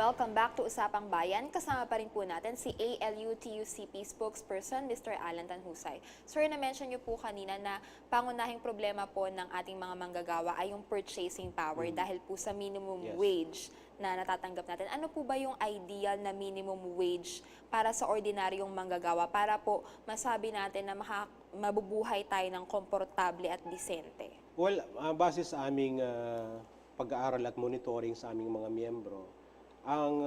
Welcome back to Usapang Bayan. Kasama pa rin po natin si ALU-TUCP Spokesperson Mr. Alan Tanjusay. Sir, na-mention niyo po kanina na pangunahing problema po ng ating mga manggagawa ay yung purchasing power dahil po sa minimum wage na natatanggap natin. Ano po ba yung ideal na minimum wage para sa ordinaryong manggagawa para po masabi natin na mabubuhay tayo ng komportable at disente? Well, base sa aming pag-aaral at monitoring sa aming mga miyembro, ang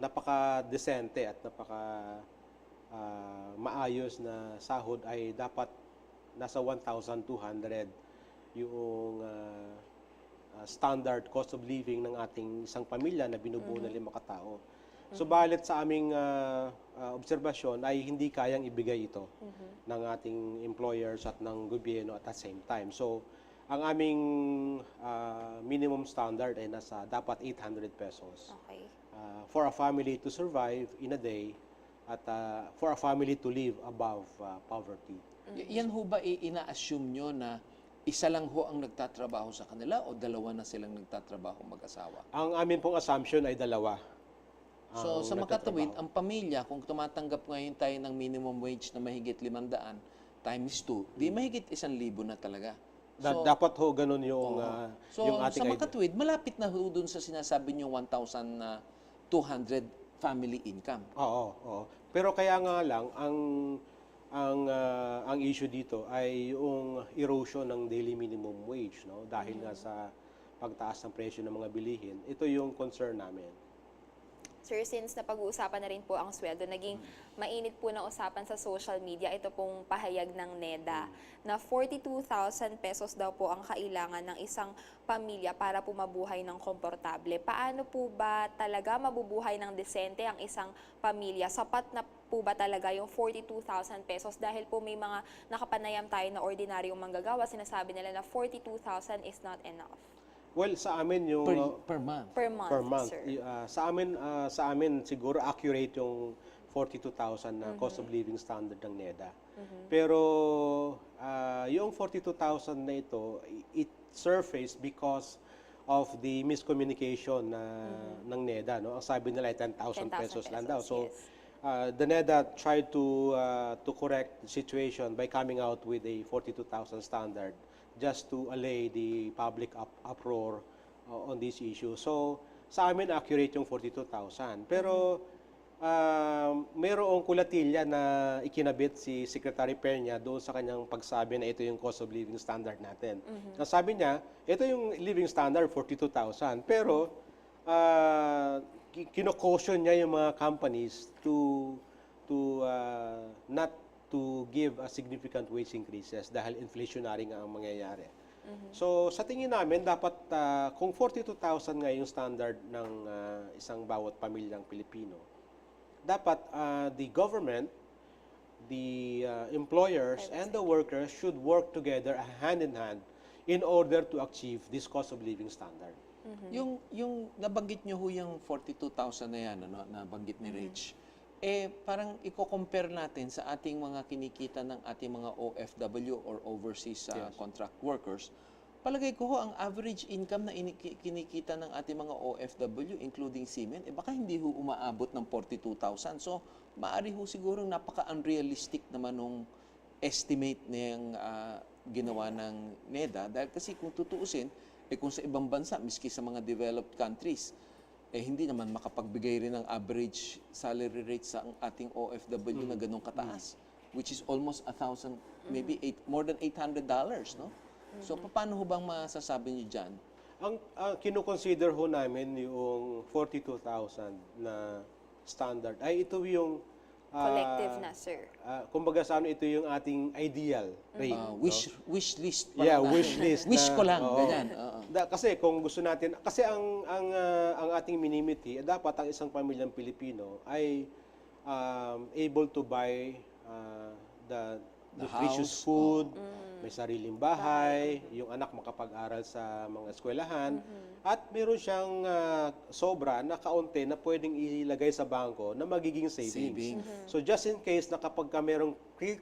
napaka-decente at napaka-maayos na sahod ay dapat nasa 1,200 yung standard cost of living ng ating isang pamilya na binubuo na 5 katao. Subalit sa aming obserbasyon ay hindi kayang ibigay ito ng ating employers at ng gobyerno at the same time. So, ang aming minimum standard ay nasa dapat 800 pesos. Okay. For a family to survive in a day at for a family to live above poverty. Yan ho ba ina-assume nyo na isa lang ho ang nagtatrabaho sa kanila o dalawa na silang nagtatrabaho mag-asawa? Ang amin pong assumption ay dalawa. So sa makatawid, ang pamilya, kung tumatanggap ngayon tayo ng minimum wage na mahigit 500 times 2, di mahigit 1,000 na talaga. So, dapat ho ganun yung, yung ating sa makatawid, malapit na ho dun sa sinasabi nyo 1,200 family income. Oo. Pero kaya nga lang, ang issue dito ay yung erosion ng daily minimum wage, no? Dahil nga sa pagtaas ng presyo ng mga bilihin. Ito yung concern namin. Sir, since napag-uusapan na rin po ang sweldo, naging mainit po ng usapan sa social media, ito pong pahayag ng NEDA na 42,000 pesos daw po ang kailangan ng isang pamilya para po mabuhay ng komportable. Paano po ba talaga mabubuhay ng desente ang isang pamilya? Sapat na po ba talaga yung 42,000 pesos? Dahil po may mga nakapanayam tayo na ordinaryong manggagawa, sinasabi nila na 42,000 is not enough. Well, sa amin yung Per month. Per month, per month. sir. Sa amin siguro accurate yung 42,000 na cost of living standard ng NEDA. Pero yung 42,000 na ito, it surfaced because of the miscommunication ng NEDA, no? Ang sabi nila ay 10,000 pesos lang daw. So the NEDA tried to correct the situation by coming out with a 42,000 standard just to allay the public uproar on this issue. So, sa amin, accurate yung 42,000. Pero, mayroong kulatilya na ikinabit si Secretary Peña doon sa kanyang pagsabi na ito yung cost of living standard natin. Ang sabi niya, ito yung living standard, 42,000. Pero, kinokosyon niya yung mga companies to not to give a significant wage increases dahil inflationary nga ang mangyayari. So, sa tingin namin, dapat kung 42,000 nga yung standard ng isang bawat pamilyang Pilipino, dapat the government, the employers, and the workers should work together hand in hand in order to achieve this cost of living standard. Yung nabanggit nyo ho yung 42,000 na yan, ano, nabanggit ni Rich, parang i-compare natin sa ating mga kinikita ng ating mga OFW or overseas contract workers. Palagay ko ho, ang average income na kinikita ng ating mga OFW, including seamen, baka hindi ho umaabot ng 42,000. So, maaari ho siguro napaka-unrealistic naman nung estimate niyang ginawa ng NEDA. Dahil kasi kung tutuusin, kung sa ibang bansa, miski sa mga developed countries, hindi naman makapagbigay rin ng average salary rate sa ating OFW na ganun kataas, which is almost 1,000, maybe more than $800, no? So, paano ho bang masasabi niyo dyan? Ang kinoconsider ho namin yung 42,000 na standard ay ito yung Collective na, sir. kumbaga sa ito yung ating ideal rate. Wish list. Yeah, wish list. Wish ko lang, ganyan. Kasi kung gusto natin, kasi ang ating minimity, dapat ang isang pamilyang Pilipino ay able to buy the nutritious food, may sariling bahay, yung anak makapag-aral sa mga eskwelahan, at meron siyang sobra na kaunti na pwedeng ilagay sa bangko na magiging savings. So just in case na kapag merong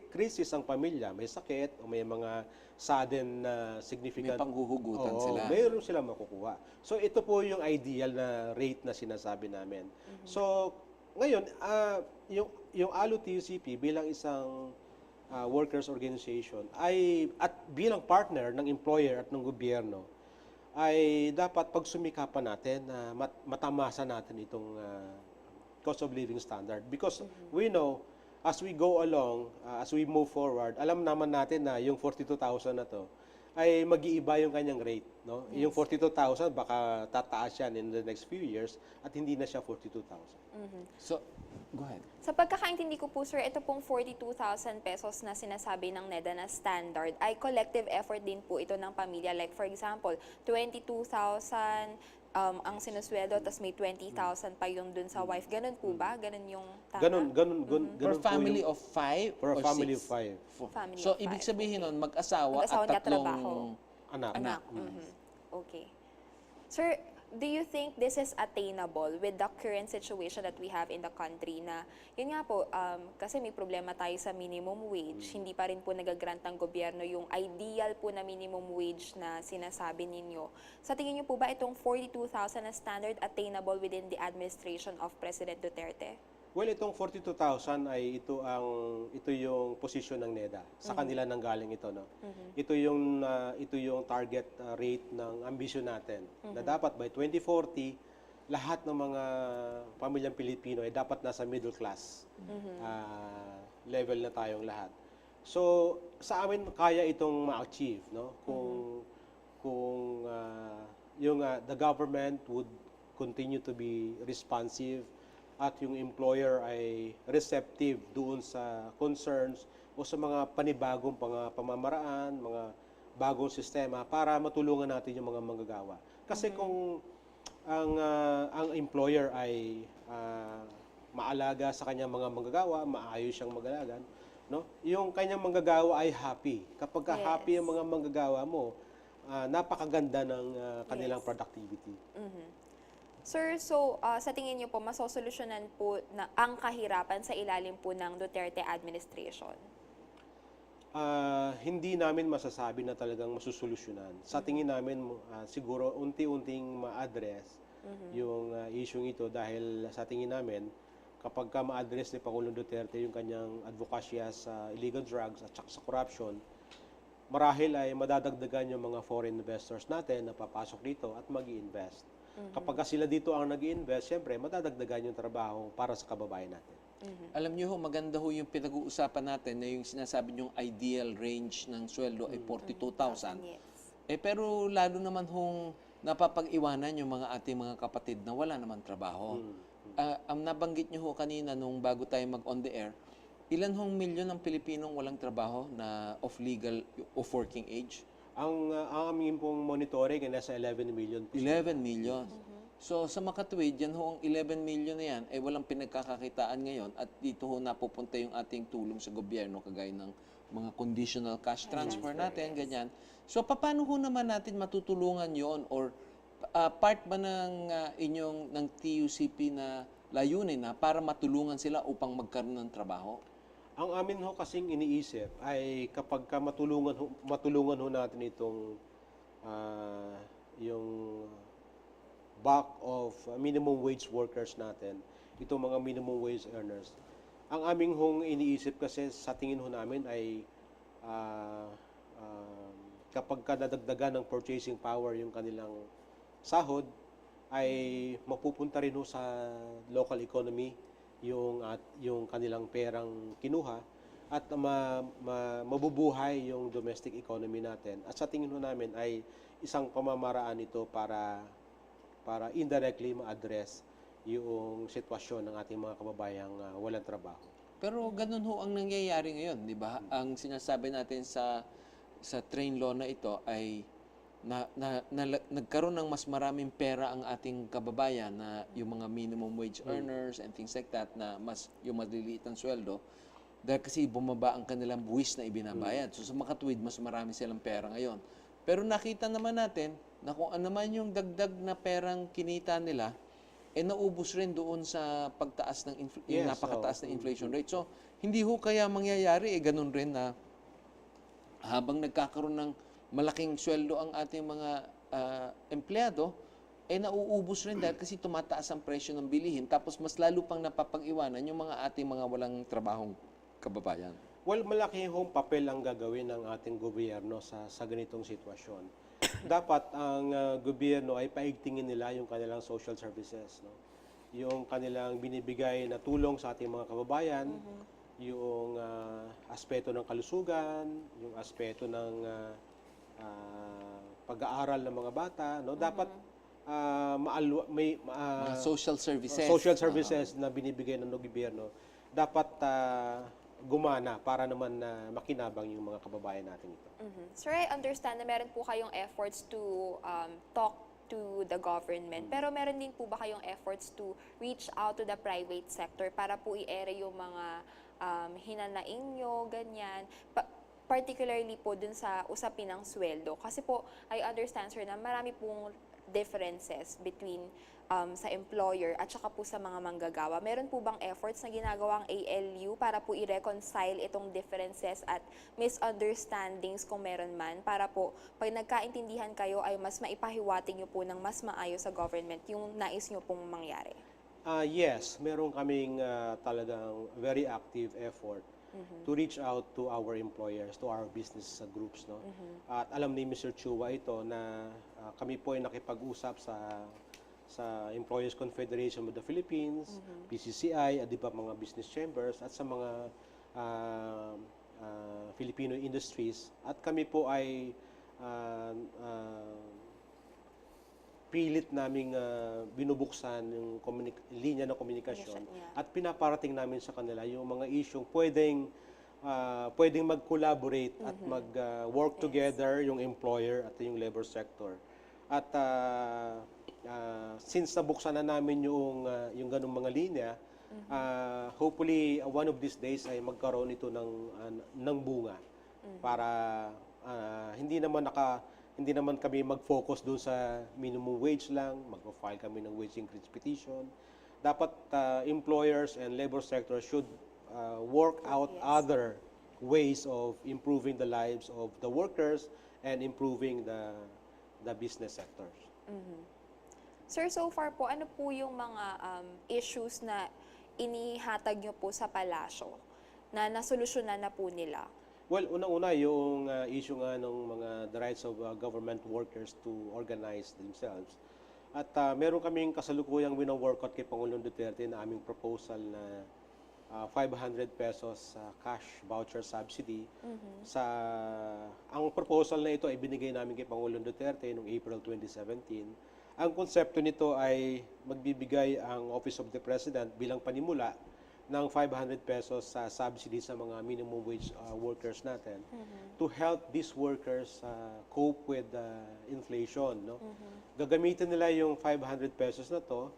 crisis ang pamilya, may sakit o may mga sudden May significant panghuhugutan sila. mayroon sila makukuha. So ito po yung ideal na rate na sinasabi namin. So ngayon, yung ALU-TUCP bilang isang workers organization at bilang partner ng employer at ng gobyerno ay dapat pagsumikapan natin na matamasa natin itong cost of living standard because we know as we go along, as we move forward, alam naman natin na yung 42,000 na to ay mag-iiba yung kanyang rate, no? Yung 42,000 baka tataas yan in the next few years at hindi na siya 42,000. So, go ahead. Sa pagkakaintindi ko po, sir, ito pong 42,000 pesos na sinasabi ng NEDA na standard ay collective effort din po ito ng pamilya. Like for example, 22,000 ang sinusweldo, tapos may 20,000 pa yung dun sa wife. Ganun po ba? Ganun yung tama? Ganun For po family yung- of 5 for a or family 6? of 5 Family So, of ibig five. sabihin nun, mag-asawa Mag-asawa at niya trabaho. tatlong anak. Okay. Sir, do you think this is attainable with the current situation that we have in the country na, yun nga po, kasi may problema tayo sa minimum wage, hindi pa rin po nagagrant ng gobyerno yung ideal po na minimum wage na sinasabi ninyo. Sa tingin niyo po ba itong 42,000 na standard attainable within the administration of President Duterte? Well, itong 42,000 ay ito yung posisyon ng NEDA. Sa kanila nanggaling ito, no. Ito yung target rate ng ambisyon natin. Na dapat by 2040 lahat ng mga pamilyang Pilipino ay dapat nasa middle class level na tayong lahat. So, sa amin kaya itong ma-achieve, no? Kung the government would continue to be responsive at yung employer ay receptive doon sa concerns o sa mga panibagong pamamaraan, mga bagong sistema para matulungan natin yung mga manggagawa. Kasi kung ang employer ay maalaga sa kanyang mga manggagawa, maayos siyang mag-alaga, no? Yung kanyang manggagawa ay happy. Kapag happy ang mga manggagawa mo, napakaganda ng kanilang productivity. Sir, so sa tingin niyo po, masosolusyonan po na ang kahirapan sa ilalim po ng Duterte administration? Hindi namin masasabi na talagang masusolusyonan. Sa tingin namin, siguro unti-unting ma-address yung issue ito dahil sa tingin namin, kapag ma-address ni Pangulong Duterte yung kanyang advokasya sa illegal drugs at saka sa corruption, marahil ay madadagdagan yung mga foreign investors natin na papasok dito at mag-i-invest. Kapag sila dito ang nag-i-invest, siyempre, madadagdagan yung trabaho para sa kababayan natin. Alam niyo ho, maganda ho yung pinag-uusapan natin na yung sinasabi niyong ideal range ng sweldo ay 42,000. Yes. Pero lalo naman hong napapag-iwanan yung mga ating mga kapatid na wala naman trabaho. Ang nabanggit niyo ho kanina nung bago tayo mag-on the air, ilan hong milyon ng Pilipinong walang trabaho na of legal, of working age? Ang aming pong monitoring ay nasa 11 million. 11 million. So sa makatuwid, yan ho ang 11 million na yan, ay walang pinagkakakitaan ngayon at dito ho napupunta yung ating tulong sa gobyerno kagaya ng mga conditional cash transfer natin, ganyan. So paano ho naman natin matutulungan yon or part ba ng ng TUCP na layunin na para matulungan sila upang magkaroon ng trabaho? Ang amin ho kasing iniisip ay kapag matulungan ho natin itong yung bulk of minimum wage workers natin, itong mga minimum wage earners. Ang aming hong iniisip kasi sa tingin ho namin ay kapag nadagdagan ng purchasing power yung kanilang sahod, ay mapupunta rin ho sa local economy yung kanilang perang kinuha at mabubuhay yung domestic economy natin. At sa tingin ho namin ay isang pamamaraan ito para indirectly ma-address yung sitwasyon ng ating mga kababayang walang trabaho. Pero ganun ho ang nangyayari ngayon, di ba? Ang sinasabi natin sa train law na ito ay nagkaroon ng mas maraming pera ang ating kababayan na yung mga minimum wage earners and things like that na mas yung maliliit ang sweldo Dahil kasi bumaba ang kanilang buwis na ibinabayad. So sa makatuwid, mas marami silang pera ngayon. Pero nakita naman natin na kung ano man yung dagdag na perang kinita nila, naubos rin doon sa pagtaas ng yung Yes, napakataas na inflation rate. So hindi ho kaya mangyayari ganun rin na habang nagkakaroon ng malaking sweldo ang ating mga empleyado, nauubos rin dahil kasi tumataas ang presyo ng bilihin tapos mas lalo pang napapag-iwanan yung mga ating mga walang trabahong kababayan. Well, malaki hong papel ang gagawin ng ating gobyerno sa ganitong sitwasyon. Dapat ang gobyerno ay paigtingin nila yung kanilang social services, no? Yung kanilang binibigay na tulong sa ating mga kababayan, yung aspeto ng kalusugan, yung aspeto ng pag-aaral ng mga bata, no? Dapat Mga social services. social services na binibigay ng gobyerno dapat gumana para naman na makinabang yung mga kababayan natin ito. Sir, I understand na meron po kayong efforts to talk to the government. Pero meron din po ba kayong efforts to reach out to the private sector para po i-ere yung mga hinanaing nyo, ganyan? Particularly po dun sa usapin ng sweldo. Kasi po, I understand, sir, na marami pong differences between sa employer at saka po sa mga manggagawa. Meron po bang efforts na ginagawa ang ALU para po i-reconcile itong differences at misunderstandings kung meron man para po pag nagkaintindihan kayo ay mas maipahiwatig nyo po ng mas maayos sa government yung nais nyo pong mangyari? Yes, meron kaming talagang very active effort to reach out to our employers, to our business groups, no? At alam ni Mr. Chua ito na kami po ay nakipag-usap sa Employers Confederation of the Philippines, PCCI, at di ba mga business chambers at sa mga Filipino industries. At kami po ay pilit naming binubuksan yung linya ng komunikasyon at pinaparating namin sa kanila yung mga isyong pwedeng mag-collaborate at mag-work together yung employer at yung labor sector. At since nabuksan na namin yung ganung mga linya, hopefully one of these days ay magkaroon ito ng bunga para hindi naman kami mag-focus doon sa minimum wage lang, mag-file kami ng wage increase petition. Dapat employers and labor sector should work out other ways of improving the lives of the workers and improving the business sectors. Sir, so far po, ano po yung mga issues na inihatag nyo po sa palasyo na nasolusyonan na po nila? Well, unang-una yung issue nga ng the rights of government workers to organize themselves. At meron kaming kasalukuyang wino-workout kay Pangulong Duterte na aming proposal na 500 pesos cash voucher subsidy. Ang proposal na ito ay binigay namin kay Pangulong Duterte noong April 2017. Ang konsepto nito ay magbibigay ang Office of the President bilang panimula ng 500 pesos sa subsidy sa mga minimum wage workers natin to help these workers cope with inflation. No? Gagamitin nila yung 500 pesos na to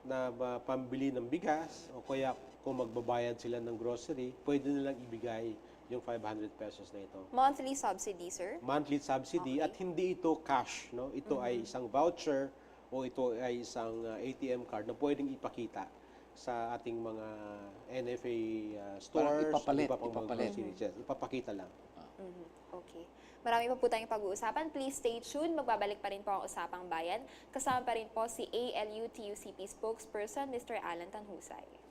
na pambili ng bigas o kaya kung magbabayad sila ng grocery, pwede nilang ibigay yung 500 pesos na ito. Monthly subsidy, sir? Monthly subsidy at hindi ito cash. No? Ito ay isang voucher o ito ay isang ATM card na pwedeng ipakita sa ating mga NFA stores. Ipapalit. Ipapakita lang. Okay. Marami pa po tayong pag-uusapan. Please stay tuned. Magbabalik pa rin po ang Usapang Bayan. Kasama pa rin po si ALU-TUCP Spokesperson, Mr. Alan Tanjusay.